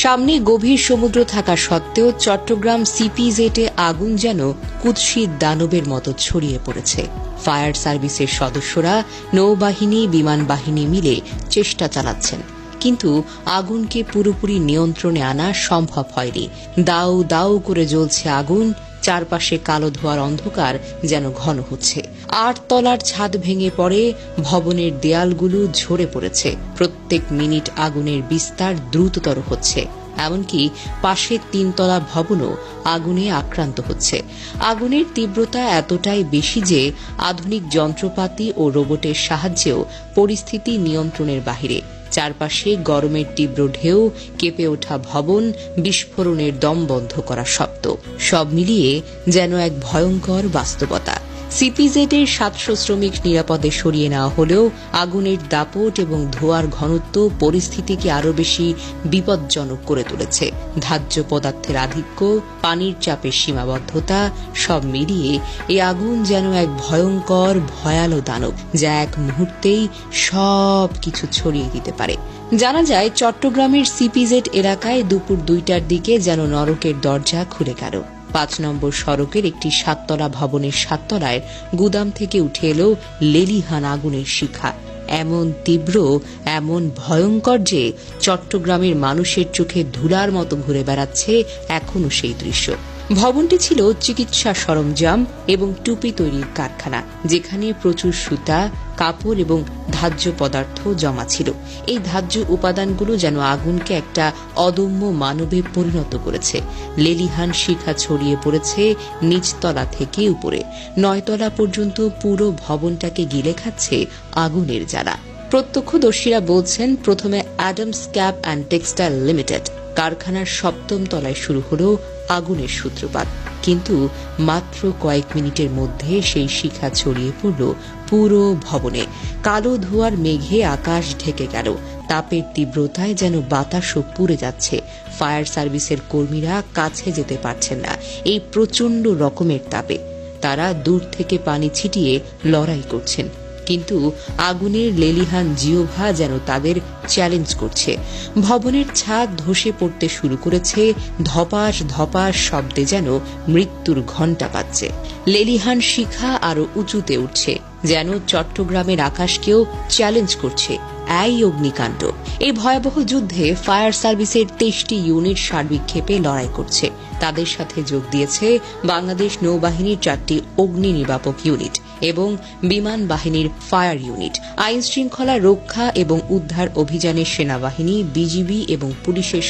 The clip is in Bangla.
সামনে গভীর সমুদ্র থাকা সত্ত্বেও চট্টগ্রাম সিপিজেটে আগুন যেন কুৎসিত দানবের মতো ছড়িয়ে পড়েছে। ফায়ার সার্ভিসের সদস্যরা, নৌবাহিনী, বিমান বাহিনী মিলে চেষ্টা চালাচ্ছেন, কিন্তু আগুনকে পুরোপুরি নিয়ন্ত্রণে আনা সম্ভব হয়নি। দাউ দাউ করে জ্বলছে আগুন, চারপাশে কালো ধোঁয়ার অন্ধকার যেন ঘন হচ্ছে। ৮ তলার ছাদ ভেঙে পড়ে, ভবনের দেয়ালগুলো ঝরে পড়েছে। প্রত্যেক মিনিট আগুনের বিস্তার দ্রুততর হচ্ছে, এমনকি পাশের ৩ তলা ভবনও আগুনে আক্রান্ত হচ্ছে। আগুনের তীব্রতা এতটাই বেশি যে আধুনিক যন্ত্রপাতি ও রোবটের সাহায্যেও পরিস্থিতি নিয়ন্ত্রণের বাহিরে। চারপাশে গরমের তীব্র ঢেউ, কেঁপে ওঠা ভবন, বিস্ফোরণের দম বন্ধ করা শব্দ, সব মিলিয়ে যেন এক ভয়ঙ্কর বাস্তবতা। সিপিজেডের ৭০০ শ্রমিক নিরাপদে সরিয়ে নেওয়া হলেও আগুনের দাপট এবং ধোঁয়ার ঘনত্ব পরিস্থিতিকে আরও বেশি বিপজ্জনক করে তুলেছে। ধার্য পদার্থের আধিক্য, পানির চাপের সীমাবদ্ধতা, সব মিলিয়ে এই আগুন যেন এক ভয়ঙ্কর ভয়ালো দানব, যা এক মুহূর্তেই সব কিছু ছড়িয়ে দিতে পারে। জানা যায়, চট্টগ্রামের সিপিজেড এলাকায় দুপুর ২টার দিকে যেন নরকের দরজা খুলে গেল। ৫ নম্বর সড়কের একটি ৭ তলা ভবনের ৭ তলায় গুদাম থেকে উঠে এলো লেলিহান আগুনের শিখা। এমন তীব্র, এমন ভয়ঙ্কর যে চট্টগ্রামের মানুষের চোখে ধুলার মতো ঘুরে বেড়াচ্ছে এখনো সেই দৃশ্য। ভবনটি ছিল চিকিৎসা সরঞ্জাম এবং টুপি তৈরির কারখানা, যেখানে প্রচুর সুতা, কাপড় এবং ধার্য পদার্থ জমা ছিল। এই ধার্য উপাদানগুলো যেন আগুনকে একটা অদম্য মানবে পরিণত করেছে। লেলিহান শিখা ছড়িয়ে পড়েছে নিচতলা থেকে উপরে, ৯ তলা পর্যন্ত পুরো ভবনটাকে গিলে খাচ্ছে আগুনের জ্বালা। প্রত্যক্ষদর্শীরা বলছেন, প্রথমে Adams cap and textile limited কারখানার ৭ম তলায় শুরু হলো আগুনের সূত্রপাত, কিন্তু মাত্র কয়েক মিনিটের মধ্যে সেই শিখা ছড়িয়ে পড়ল পুরো ভবনে। কালো ধোঁয়ার মেঘে আকাশ ঢেকে গেল, তাপের তীব্রতায় যেন বাতাসও পুড়ে যাচ্ছে। ফায়ার সার্ভিসের কর্মীরা কাছে যেতে পারছেন না এই প্রচণ্ড রকমের তাপে। তারা দূর থেকে পানি ছিটিয়ে লড়াই করছেন, কিন্তু আগুনের লেলিহান জিহ্বা যেন তাদের চ্যালেঞ্জ করছে। ভবনের ছাদ ধসে পড়তে শুরু করেছে, ধপাস ধপাস শব্দে যেন মৃত্যুর ঘণ্টা বাজছে। লেলিহান শিখা আরো উঁচুতে উঠছে, যেন চট্টগ্রামের আকাশকেও চ্যালেঞ্জ করছে। এই অগ্নিকাণ্ড, এই ভয়াবহ যুদ্ধে ফায়ার সার্ভিসের ২৩টি ইউনিট সার্বিক্ষেপে লড়াই করছে। তাদের সাথে যোগ দিয়েছে বাংলাদেশ নৌবাহিনীর ৪টি অগ্নি নির্বাপক ইউনিট এবং বিমান বাহিনীর ফায়ার ইউনিট। আইন শৃঙ্খলা রক্ষা এবং উদ্ধার অভিযানে সেনাবাহিনী, বিজিবি এবং পুলিশের